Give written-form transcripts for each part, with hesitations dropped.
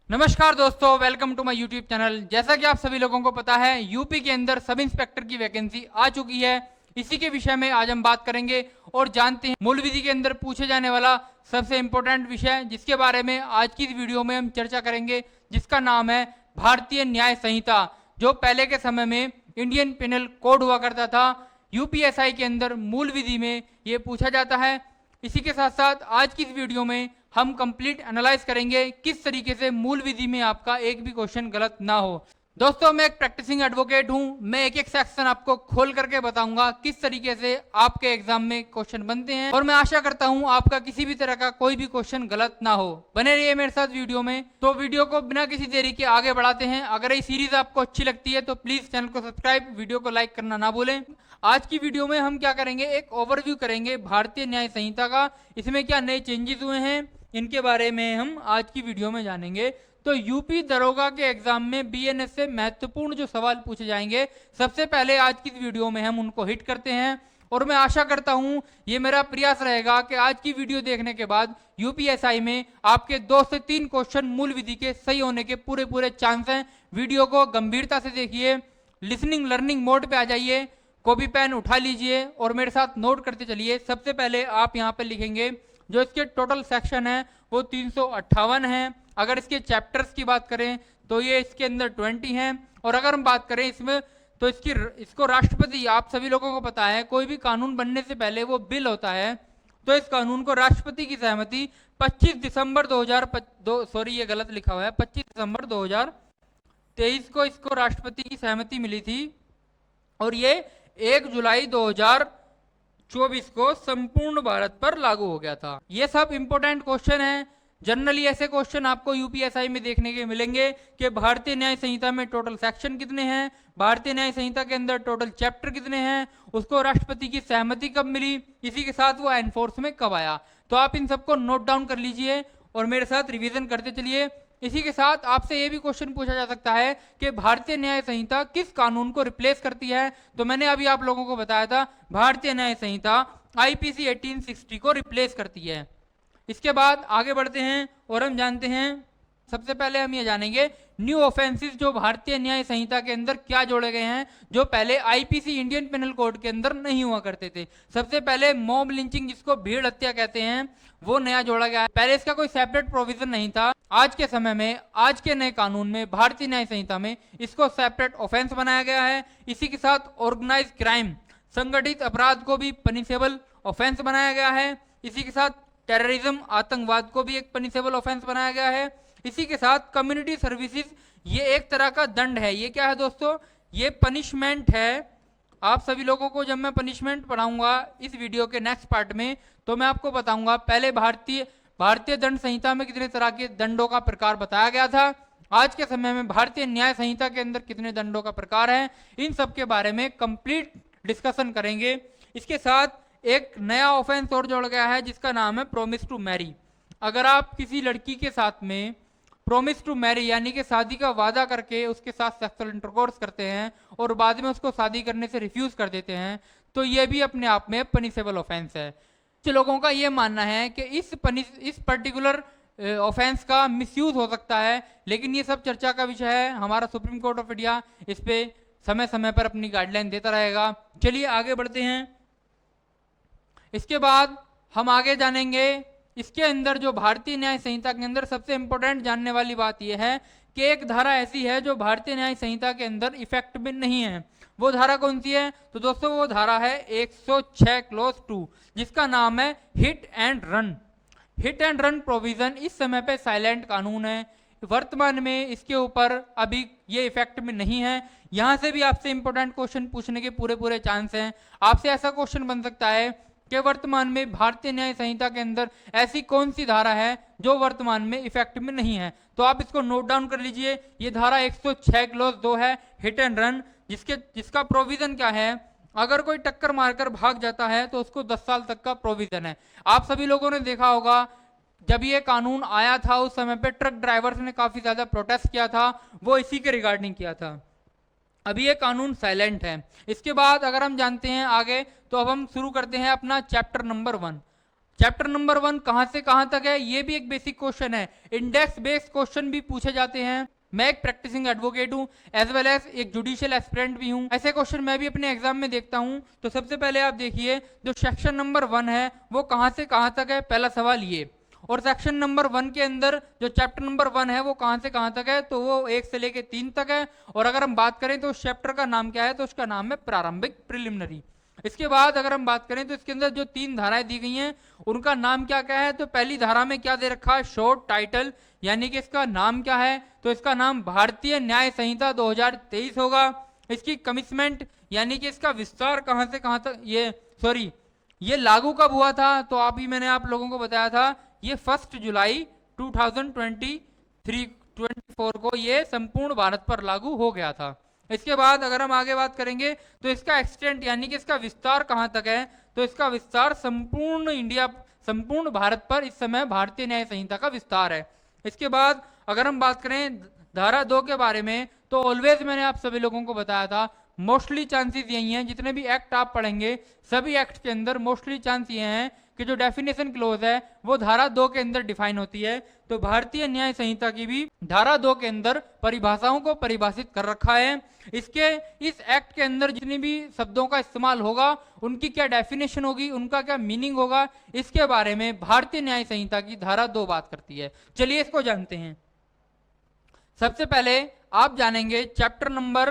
नमस्कार दोस्तों, welcome to my YouTube channel. जैसा कि आप सभी लोगों को पता है, यूपी के अंदर सब इंस्पेक्टर की वैकेंसी आ चुकी है। इसी के विषय में आज हम बात करेंगे और जानते हैं मूल विधि के अंदर पूछे जाने वाला सबसे इंपॉर्टेंट विषय, जिसके बारे में आज की इस वीडियो में हम चर्चा करेंगे, जिसका नाम है भारतीय न्याय संहिता। जो पहले के समय में इंडियन पिनल कोड हुआ करता था, यूपीएसआई के अंदर मूल विधि में ये पूछा जाता है। इसी के साथ साथ आज की इस वीडियो में हम कंप्लीट एनालाइज करेंगे किस तरीके से मूल विधि में आपका एक भी क्वेश्चन गलत ना हो। दोस्तों, मैं एक प्रैक्टिसिंग एडवोकेट हूं। मैं एक एक सेक्शन आपको खोल करके बताऊंगा किस तरीके से आपके एग्जाम में क्वेश्चन बनते हैं, और मैं आशा करता हूं आपका किसी भी तरह का कोई भी क्वेश्चन गलत ना हो। बने रहिए मेरे साथ वीडियो में। तो वीडियो को बिना किसी देरी के आगे बढ़ाते हैं। अगर ये सीरीज आपको अच्छी लगती है तो प्लीज चैनल को सब्सक्राइब, वीडियो को लाइक करना ना भूलें। आज की वीडियो में हम क्या करेंगे, एक ओवरव्यू करेंगे भारतीय न्याय संहिता का। इसमें क्या नए चेंजेस हुए हैं, इनके बारे में हम आज की वीडियो में जानेंगे। तो यूपी दरोगा के एग्जाम में बीएनएस से महत्वपूर्ण जो सवाल पूछे जाएंगे, सबसे पहले आज की वीडियो में हम उनको हिट करते हैं। और मैं आशा करता हूं, ये मेरा प्रयास रहेगा कि आज की वीडियो देखने के बाद यूपीएसआई में आपके 2 से 3 क्वेश्चन मूल विधि के सही होने के पूरे पूरे चांस हैं। वीडियो को गंभीरता से देखिए, लिसनिंग लर्निंग मोड पे आ जाइए, कॉपी पेन उठा लीजिए और मेरे साथ नोट करते चलिए। सबसे पहले आप यहाँ पे लिखेंगे, जो इसके टोटल सेक्शन है वो 358 है। अगर इसके चैप्टर्स की बात करें तो ये इसके अंदर 20 हैं। और अगर हम बात करें इसमें, तो इसको राष्ट्रपति, आप सभी लोगों को पता है कोई भी कानून बनने से पहले वो बिल होता है, तो इस कानून को राष्ट्रपति की सहमति 25 दिसंबर 2000 सॉरी ये गलत लिखा हुआ है, 25 दिसंबर 2023 को इसको राष्ट्रपति की सहमति मिली थी, और ये 1 जुलाई 2024 को संपूर्ण भारत पर लागू हो गया था। ये सब इंपॉर्टेंट क्वेश्चन है। जनरली ऐसे क्वेश्चन आपको यूपीएसआई में देखने के मिलेंगे कि भारतीय न्याय संहिता में टोटल सेक्शन कितने हैं, भारतीय न्याय संहिता के अंदर टोटल चैप्टर कितने हैं, उसको राष्ट्रपति की सहमति कब मिली, इसी के साथ वो एनफोर्स में कब आया। तो आप इन सबको नोट डाउन कर लीजिए और मेरे साथ रिवीजन करते चलिए। इसी के साथ आपसे ये भी क्वेश्चन पूछा जा सकता है कि भारतीय न्याय संहिता किस कानून को रिप्लेस करती है। तो मैंने अभी आप लोगों को बताया था, भारतीय न्याय संहिता आईपीसी 1860 को रिप्लेस करती है। इसके बाद आगे बढ़ते हैं और हम जानते हैं, सबसे पहले हम ये जानेंगे न्यू ऑफेंसेस जो भारतीय न्याय संहिता के अंदर क्या जोड़े गए हैं, जो पहले आईपीसी इंडियन पेनल कोड के अंदर नहीं हुआ करते थे। सबसे पहले मॉब लिंचिंग, जिसको भीड़ हत्या कहते हैं, वो नया जोड़ा गया है। पहले इसका कोई सेपरेट प्रोविजन नहीं था। आज के समय में, आज के नए कानून में, भारतीय न्याय संहिता में इसको सेपरेट ऑफेंस बनाया गया है। इसी के साथ ऑर्गेनाइज क्राइम, संगठित अपराध को भी पनिशेबल ऑफेंस बनाया गया है। इसी के साथ टेररिज्म, आतंकवाद को भी एक पनिशेबल ऑफेंस बनाया गया है। इसी के साथ कम्युनिटी सर्विसेज, ये एक तरह का दंड है। ये क्या है दोस्तों, ये पनिशमेंट है। आप सभी लोगों को जब मैं पनिशमेंट पढ़ाऊंगा इस वीडियो के नेक्स्ट पार्ट में, तो मैं आपको बताऊंगा पहले भारतीय दंड संहिता में कितने तरह के दंडों का प्रकार बताया गया था, आज के समय में भारतीय न्याय संहिता के अंदर कितने दंडों का प्रकार है। इन सब के बारे में कंप्लीट डिस्कशन करेंगे। इसके साथ एक नया ऑफेंस और जोड़ गया है, जिसका नाम है प्रोमिस टू मैरी। अगर आप किसी लड़की के साथ में प्रोमिस टू मैरी यानी कि शादी का वादा करके उसके साथ सेक्सुअल इंटरकोर्स करते हैं और बाद में उसको शादी करने से रिफ्यूज कर देते हैं, तो ये भी अपने आप में पनिशेबल ऑफेंस है। कुछ लोगों का ये मानना है कि इस पर्टिकुलर ऑफेंस का मिसयूज हो सकता है, लेकिन ये सब चर्चा का विषय है। हमारा सुप्रीम कोर्ट ऑफ इंडिया इस पे समय समय पर अपनी गाइडलाइन देता रहेगा। चलिए आगे बढ़ते हैं। इसके बाद हम आगे जानेंगे, इसके अंदर जो भारतीय न्याय संहिता के अंदर सबसे इंपॉर्टेंट जानने वाली बात यह है कि एक धारा ऐसी है जो भारतीय न्याय संहिता के अंदर इफेक्ट में नहीं है। वो धारा कौन सी है? तो दोस्तों वो धारा है 106 क्लोज 2, जिसका नाम है hit and run. Hit and run provision इस समय पे साइलेंट कानून है। वर्तमान में इसके ऊपर अभी ये इफेक्ट में नहीं है। यहां से भी आपसे इंपॉर्टेंट क्वेश्चन पूछने के पूरे पूरे चांस हैं। आपसे ऐसा क्वेश्चन बन सकता है कि वर्तमान में भारतीय न्याय संहिता के अंदर ऐसी कौन सी धारा है जो वर्तमान में इफेक्ट में नहीं है। तो आप इसको नोट डाउन कर लीजिए। ये धारा 106 क्लोज 2 है, हिट एंड रन, जिसका प्रोविजन क्या है, अगर कोई टक्कर मारकर भाग जाता है तो उसको 10 साल तक का प्रोविजन है। आप सभी लोगों ने देखा होगा, जब ये कानून आया था उस समय पे ट्रक ड्राइवर्स ने काफी ज्यादा प्रोटेस्ट किया था, वो इसी के रिगार्डिंग किया था। अभी ये कानून साइलेंट है। इसके बाद अगर हम जानते हैं आगे, तो अब हम शुरू करते हैं अपना चैप्टर नंबर 1। चैप्टर नंबर 1 कहां से कहां तक है, ये भी एक बेसिक क्वेश्चन है। इंडेक्स बेस्ड क्वेश्चन भी पूछे जाते हैं। मैं एक प्रैक्टिसिंग एडवोकेट हूं एज वेल एज एक जुडिशियल एस्पिरेंट भी हूं। ऐसे क्वेश्चन मैं भी अपने एग्जाम में देखता हूं। तो सबसे पहले आप देखिए जो सेक्शन नंबर 1 है वो कहां से कहां तक है, पहला सवाल ये। और सेक्शन नंबर 1 के अंदर जो चैप्टर नंबर 1 है वो कहां से कहां तक है, तो वो 1 से लेके 3 तक है। और अगर हम बात करें तो उस चैप्टर का नाम क्या है, तो उसका नाम है प्रारंभिक प्रिलिमिनरी। इसके बाद अगर हम बात करें तो इसके अंदर जो 3 धाराएं दी गई हैं उनका नाम क्या क्या है, तो पहली धारा में क्या दे रखा है, शॉर्ट टाइटल, यानी कि इसका नाम क्या है, तो इसका नाम भारतीय न्याय संहिता 2023 होगा। इसकी कमिटमेंट यानी कि इसका विस्तार कहां से कहां तक, ये लागू कब हुआ था, तो अभी मैंने आप लोगों को बताया था ये 1 जुलाई 2024 को ये संपूर्ण भारत पर लागू हो गया था। इसके बाद अगर हम आगे बात करेंगे तो इसका एक्सटेंट यानी कि इसका विस्तार कहां तक है, तो इसका विस्तार संपूर्ण भारत पर इस समय भारतीय न्याय संहिता का विस्तार है। इसके बाद अगर हम बात करें धारा 2 के बारे में, तो ऑलवेज मैंने आप सभी लोगों को बताया था मोस्टली चांसेस यही हैं, जितने भी एक्ट आप पढ़ेंगे सभी एक्ट के अंदर मोस्टली चांस ये हैं कि जो डेफिनेशन क्लोज है वो धारा 2 के अंदर डिफाइन होती है। तो भारतीय न्याय संहिता की भी धारा 2 के अंदर परिभाषाओं को परिभाषित कर रखा है। इस एक्ट के अंदर जितनी भी शब्दों का इस्तेमाल होगा उनकी क्या डेफिनेशन होगी, उनका क्या मीनिंग होगा, इसके बारे में भारतीय न्याय संहिता की धारा 2 बात करती है। चलिए इसको जानते हैं। सबसे पहले आप जानेंगे चैप्टर नंबर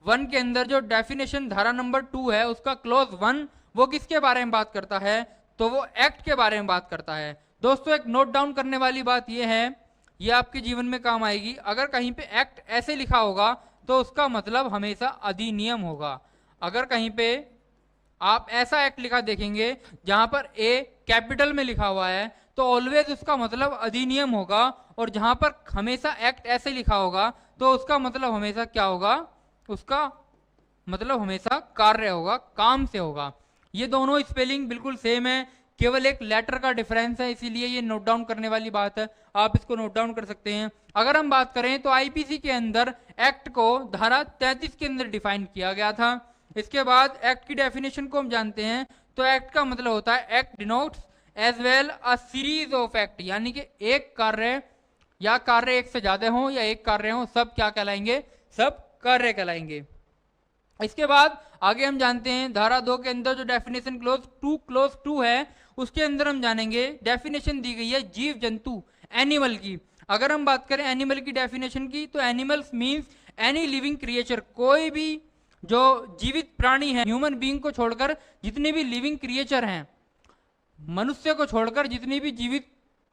1 के अंदर जो डेफिनेशन धारा नंबर 2 है उसका क्लोज 1 वो किसके बारे में बात करता है, तो वो एक्ट के बारे में बात करता है। दोस्तों एक नोट डाउन करने वाली बात ये है, ये आपके जीवन में काम आएगी। अगर कहीं पे एक्ट ऐसे लिखा होगा तो उसका मतलब हमेशा अधिनियम होगा। अगर कहीं पे आप ऐसा एक्ट लिखा देखेंगे जहां पर ए कैपिटल में लिखा हुआ है तो ऑलवेज उसका मतलब अधिनियम होगा। और जहां पर हमेशा एक्ट ऐसे लिखा होगा तो उसका मतलब हमेशा क्या होगा, उसका मतलब हमेशा कार्य होगा, काम से होगा। ये दोनों स्पेलिंग बिल्कुल सेम है, केवल एक लेटर का डिफरेंस है, इसीलिए ये नोट डाउन करने वाली बात है, आप इसको नोट डाउन कर सकते हैं। अगर हम बात करें तो आईपीसी के अंदर एक्ट को धारा 33 के अंदर डिफाइन किया गया था। इसके बाद एक्ट की डेफिनेशन को हम जानते हैं, तो एक्ट का मतलब होता है act denotes as well a series of act, यानी कि एक कार्य या कार्य एक से ज्यादा हो या एक कार्य हो, सब क्या कहलाएंगे, सब कार्य कहलाएंगे। इसके बाद आगे हम जानते हैं धारा 2 के अंदर जो डेफिनेशन क्लोज 2 है उसके अंदर हम जानेंगे डेफिनेशन दी गई है जीव जंतु एनिमल की। अगर हम बात करें एनिमल की डेफिनेशन की, तो animals means any living creature, कोई भी जो जीवित प्राणी है, ह्यूमन बीइंग को छोड़कर जितने भी लिविंग क्रिएचर हैं, मनुष्य को छोड़कर जितनी भी जीवित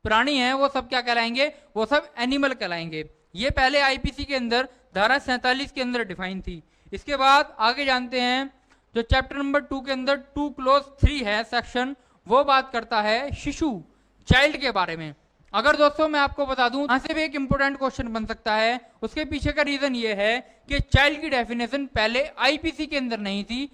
प्राणी हैं वो सब क्या कहलाएंगे, वो सब एनिमल कहलाएंगे। ये पहले आईपीसी के अंदर धारा 47 के अंदर डिफाइन थी। इसके बाद आगे जानते हैं जो चैप्टर नंबर 2 के अंदर 2 क्लोज 3 है सेक्शन, वो बात करता है शिशु चाइल्ड के बारे में। अगर दोस्तों मैं आपको बता दूं, यहां से भी एक इंपॉर्टेंट क्वेश्चन बन सकता है। उसके पीछे का रीजन ये है कि चाइल्ड की डेफिनेशन पहले आईपीसी के अंदर नहीं थी।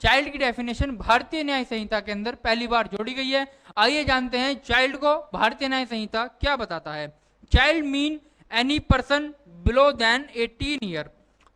चाइल्ड की डेफिनेशन भारतीय न्याय संहिता के अंदर पहली बार जोड़ी गई है। आइए जानते हैं चाइल्ड को भारतीय न्याय संहिता क्या बताता है। Child mean any person below than 18 year.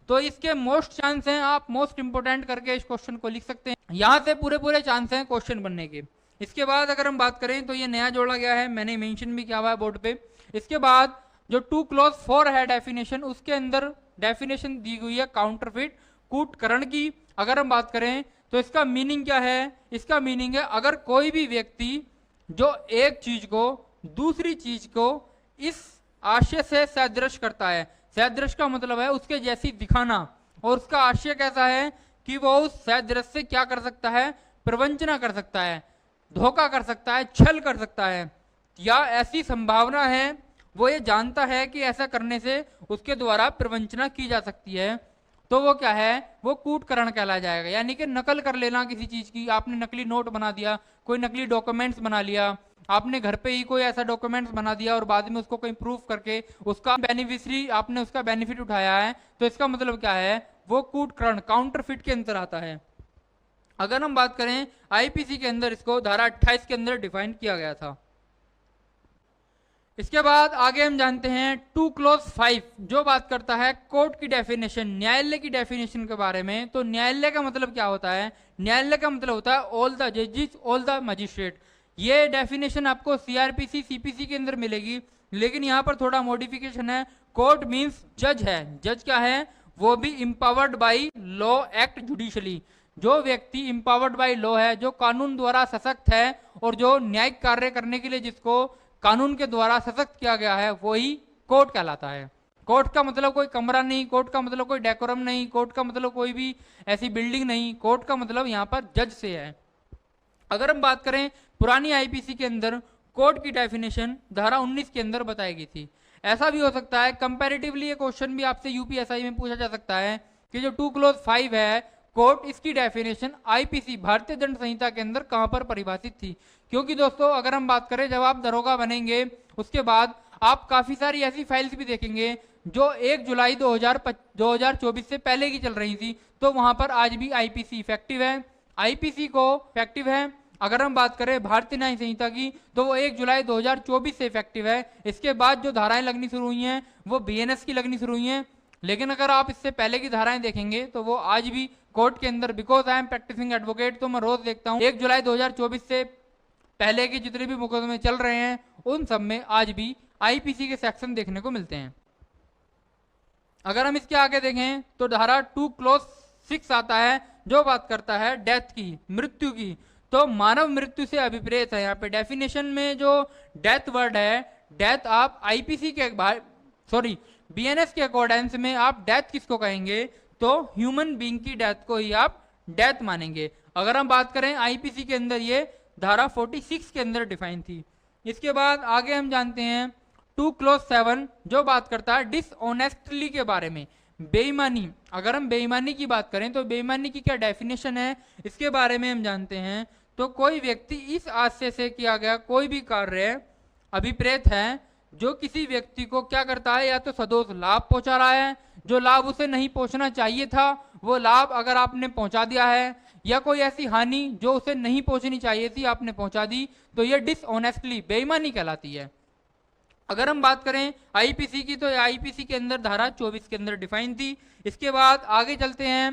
तो इसके मोस्ट चांस हैं, आप मोस्ट इंपोर्टेंट करके इस क्वेश्चन को लिख सकते हैं, यहां से पूरे चांस हैं क्वेश्चन बनने के। इसके बाद अगर हम बात करें तो ये नया जोड़ा गया है, मैंने मेंशन भी किया हुआ है बोर्ड पे। इसके बाद जो 2 क्लोज 4 है डेफिनेशन, उसके अंदर डेफिनेशन दी हुई है काउंटरफिट कूटकरण की। अगर हम बात करें तो इसका मीनिंग क्या है, इसका मीनिंग है अगर कोई भी व्यक्ति जो एक चीज को दूसरी चीज को इस आशय से सदृश करता है, सदृश का मतलब है उसके जैसी दिखाना, और उसका आशय कैसा है कि वो उस सदृश से क्या कर सकता है, प्रवंचना कर सकता है, धोखा कर सकता है, छल कर सकता है, या ऐसी संभावना है, वो ये जानता है कि ऐसा करने से उसके द्वारा प्रवंचना की जा सकती है, तो वो क्या है, वो कूटकरण कहला जाएगा। यानी कि नकल कर लेना किसी चीज की, आपने नकली नोट बना दिया, कोई नकली डॉक्यूमेंट्स बना लिया, आपने घर पे ही कोई ऐसा डॉक्यूमेंट्स बना दिया और बाद में उसको कहीं प्रूफ करके उसका बेनिफिशियरी आपने उसका बेनिफिट उठाया है, तो इसका मतलब क्या है, वो कूटकरण काउंटरफिट के अंदर आता है। अगर हम बात करें आईपीसी के अंदर इसको धारा 28 के अंदर डिफाइन किया गया था। इसके बाद आगे हम जानते हैं 2 क्लोज 5 जो बात करता है कोर्ट की डेफिनेशन, न्यायालय की डेफिनेशन के बारे में। तो न्यायालय का मतलब क्या होता है, न्यायालय का मतलब होता है ऑल द जजेस ऑल द मजिस्ट्रेट, ये डेफिनेशन आपको सीआरपीसी सीपीसी के अंदर मिलेगी, लेकिन यहाँ पर थोड़ा मॉडिफिकेशन है। कोर्ट मीन्स जज है। जज क्या है? वो भी empowered by law act judicially. जो व्यक्ति इम्पावर्ड बाई लॉ है, जो कानून द्वारा सशक्त है और जो न्यायिक कार्य करने के लिए जिसको कानून के द्वारा सशक्त किया गया है, वही कोर्ट कहलाता है। कोर्ट का मतलब कोई कमरा नहीं, कोर्ट का मतलब कोई डेकोरम नहीं, कोर्ट का मतलब कोई भी ऐसी बिल्डिंग नहीं, कोर्ट का मतलब यहाँ पर जज से है। अगर हम बात करें पुरानी आईपीसी के अंदर कोर्ट की डेफिनेशन धारा 19 के अंदर बताई गई थी। ऐसा भी हो सकता है कंपैरेटिवली ये क्वेश्चन भी आपसे यूपीएसआई में पूछा जा सकता है कि जो 2 clause 5 है कोर्ट, इसकी डेफिनेशन आईपीसी भारतीय दंड संहिता के अंदर कहां पर परिभाषित थी। क्योंकि दोस्तों अगर हम बात करें जब आप दरोगा बनेंगे उसके बाद आप काफी सारी ऐसी फाइल्स भी देखेंगे जो 1 जुलाई 2024 से पहले की चल रही थी, तो वहां पर आज भी आईपीसी इफेक्टिव है। आईपीसी को इफेक्टिव है। अगर हम बात करें भारतीय न्याय संहिता की तो वो 1 जुलाई 2024 से इफेक्टिव है। इसके बाद जो धाराएं लगनी शुरू हुई हैं वो बीएनएस की लगनी शुरू हुई हैं। लेकिन अगर आप इससे पहले की धाराएं देखेंगे तो वो आज भी कोर्ट के अंदर, because I am practising advocate, तो मैं रोज देखता हूँ 1 जुलाई 2024 से पहले के जितने भी मुकदमे चल रहे हैं उन सब में आज भी आईपीसी के सेक्शन देखने को मिलते हैं। अगर हम इसके आगे देखें तो धारा 2 clause 6 आता है जो बात करता है डेथ की, मृत्यु की। तो मानव मृत्यु से अभिप्रेत है। यहाँ पे डेफिनेशन में जो डेथ वर्ड है, डेथ आप आईपीसी के बीएनएस के अकॉर्डेंस में आप डेथ किसको कहेंगे? तो ह्यूमन बीइंग की डेथ को ही आप डेथ मानेंगे। अगर हम बात करें आईपीसी के अंदर ये धारा 46 के अंदर डिफाइन थी। इसके बाद आगे हम जानते हैं 2 clause 7 जो बात करता है डिसऑनेस्टली के बारे में, बेईमानी। अगर हम बेईमानी की बात करें तो बेईमानी की क्या डेफिनेशन है इसके बारे में हम जानते हैं। तो कोई व्यक्ति इस आशय से किया गया कोई भी कार्य अभिप्रेत है जो किसी व्यक्ति को क्या करता है, या तो सदोष लाभ पहुंचा रहा है, जो लाभ उसे नहीं पहुंचना चाहिए था वो लाभ अगर आपने पहुंचा दिया है, या कोई ऐसी हानि जो उसे नहीं पहुंचनी चाहिए थी आपने पहुंचा दी, तो यह डिसऑनेस्टली बेईमानी कहलाती है। अगर हम बात करें आईपीसी की तो आईपीसी के अंदर धारा 24 के अंदर डिफाइन थी। इसके बाद आगे चलते हैं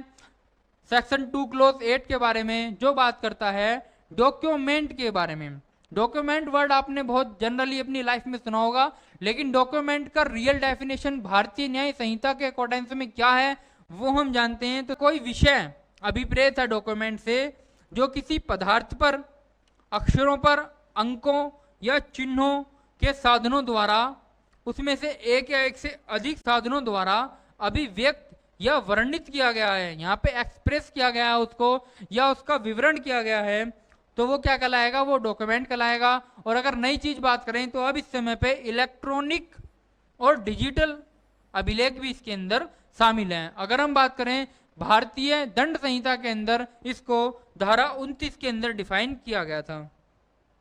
सेक्शन 2 clause 8 के बारे में जो बात करता है डॉक्यूमेंट के बारे में। डॉक्यूमेंट वर्ड आपने बहुत जनरली अपनी लाइफ में सुना होगा, लेकिन डॉक्यूमेंट का रियल डेफिनेशन भारतीय न्याय संहिता के अकॉर्डेंस में क्या है वो हम जानते हैं। तो कोई विषय अभिप्रेत है डॉक्यूमेंट से जो किसी पदार्थ पर, अक्षरों पर, अंकों या चिन्हों के साधनों द्वारा, उसमें से एक या एक से अधिक साधनों द्वारा अभिव्यक्त या वर्णित किया गया है, यहाँ पे एक्सप्रेस किया गया है उसको, या उसका विवरण किया गया है, तो वो क्या कहलाएगा? वो डॉक्यूमेंट कहलाएगा। और अगर नई चीज बात करें तो अब इस समय पे इलेक्ट्रॉनिक और डिजिटल अभिलेख भी इसके अंदर शामिल हैं। अगर हम बात करें भारतीय दंड संहिता के अंदर इसको धारा 29 के अंदर डिफाइन किया गया था।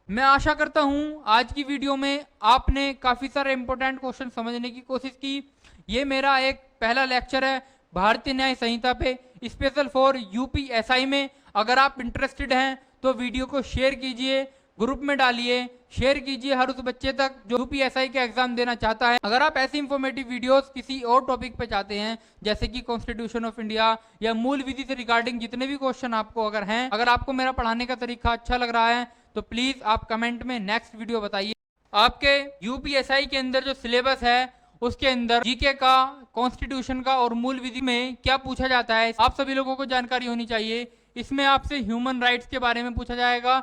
मैं आशा करता हूं आज की वीडियो में आपने काफी सारे इंपॉर्टेंट क्वेश्चन समझने की कोशिश की। ये मेरा एक पहला लेक्चर है भारतीय न्याय संहिता पे, स्पेशल फॉर यूपीएसआई में। अगर आप इंटरेस्टेड हैं तो वीडियो को शेयर कीजिए, ग्रुप में डालिए, शेयर कीजिए हर उस बच्चे तक जो यूपीएसआई का एग्जाम देना चाहता है। अगर आप ऐसी इंफॉर्मेटिव वीडियोस किसी और टॉपिक पे चाहते हैं जैसे कि कॉन्स्टिट्यूशन ऑफ इंडिया या मूल विधि से रिगार्डिंग जितने भी क्वेश्चन आपको अगर हैं, अगर आपको मेरा पढ़ाने का तरीका अच्छा लग रहा है तो प्लीज आप कमेंट में नेक्स्ट वीडियो बताइए। आपके यूपीएसआई के अंदर जो सिलेबस है उसके अंदर जीके का, कॉन्स्टिट्यूशन का और मूल विधि में क्या पूछा जाता है आप सभी लोगों को जानकारी होनी चाहिए। इसमें आपसे ह्यूमन राइट्स के बारे में पूछा जाएगा,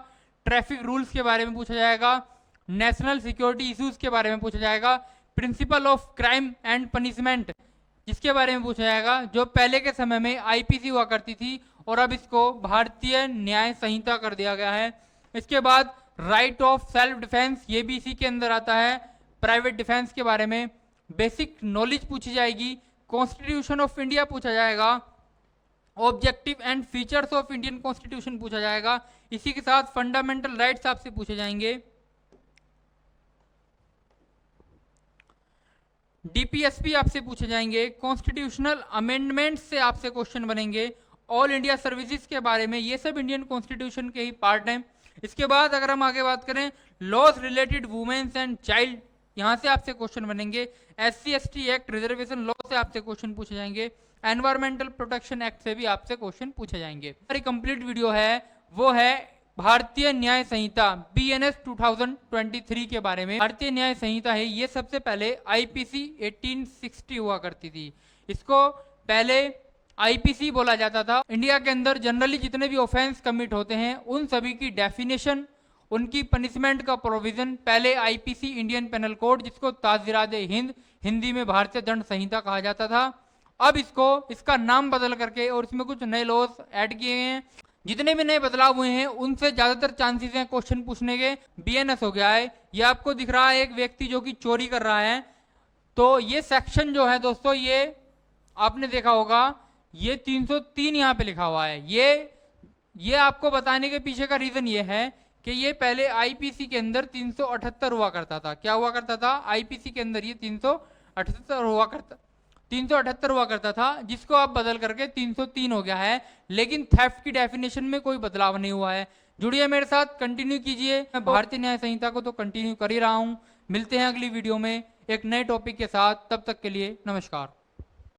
ट्रैफिक रूल्स के बारे में पूछा जाएगा, नेशनल सिक्योरिटी इश्यूज के बारे में पूछा जाएगा, principle of crime and punishment जिसके बारे में पूछा जाएगा, जो पहले के समय में आईपीसी हुआ करती थी और अब इसको भारतीय न्याय संहिता कर दिया गया है। इसके बाद राइट ऑफ सेल्फ डिफेंस, ये भी इसी के अंदर आता है। प्राइवेट डिफेंस के बारे में बेसिक नॉलेज पूछी जाएगी, कॉन्स्टिट्यूशन ऑफ इंडिया पूछा जाएगा, objective and features of Indian constitution पूछा जाएगा। इसी के साथ फंडामेंटल राइट्स आपसे पूछे जाएंगे, डीपीएसपी आपसे पूछे जाएंगे, कॉन्स्टिट्यूशनल अमेंडमेंट्स से आपसे क्वेश्चन बनेंगे, ऑल इंडिया सर्विसेज के बारे में, ये सब इंडियन कॉन्स्टिट्यूशन के ही पार्ट हैं। इसके बाद अगर हम आगे बात करें laws related women's and child, यहाँ से आपसे क्वेश्चन बनेंगे, SC/ST एक्ट, रिजर्वेशन लॉ से आपसे क्वेश्चन पूछे जाएंगे, एनवायरमेंटल प्रोटेक्शन एक्ट से भी आपसे क्वेश्चन पूछे जाएंगे। हमारी कंप्लीट वीडियो है वो है भारतीय न्याय संहिता BNS 2023 के बारे में। भारतीय न्याय संहिता है, ये सबसे पहले IPC 1860 हुआ करती थी। इसको पहले IPC बोला जाता था। इंडिया के अंदर जनरली जितने भी ऑफेंस कमिट होते हैं उन सभी की डेफिनेशन, उनकी पनिशमेंट का प्रोविजन पहले IPC इंडियन पेनल कोड, जिसको ताज़ीरात हिंद हिंदी में भारतीय दंड संहिता कहा जाता था, अब इसका नाम बदल करके और इसमें कुछ नए लॉज ऐड किए गए हैं। जितने भी नए बदलाव हुए हैं उनसे ज्यादातर चांसेस हैं क्वेश्चन पूछने के। BNS हो गया है, ये आपको दिख रहा है एक व्यक्ति जो कि चोरी कर रहा है, तो ये सेक्शन जो है दोस्तों, ये आपने देखा होगा, ये 303 यहाँ पे लिखा हुआ है। ये आपको बताने के पीछे का रीजन ये है कि ये पहले IPC के अंदर 378 हुआ करता था। क्या हुआ करता था? IPC के अंदर ये 378 हुआ करता था, जिसको आप बदल करके 303 हो गया है। लेकिन थेफ्ट की डेफिनेशन में कोई बदलाव नहीं हुआ है। जुड़िए मेरे साथ, कंटिन्यू कीजिए। मैं भारतीय न्याय संहिता को तो कंटिन्यू कर ही रहा हूं। मिलते हैं अगली वीडियो में एक नए टॉपिक के साथ, तब तक के लिए नमस्कार।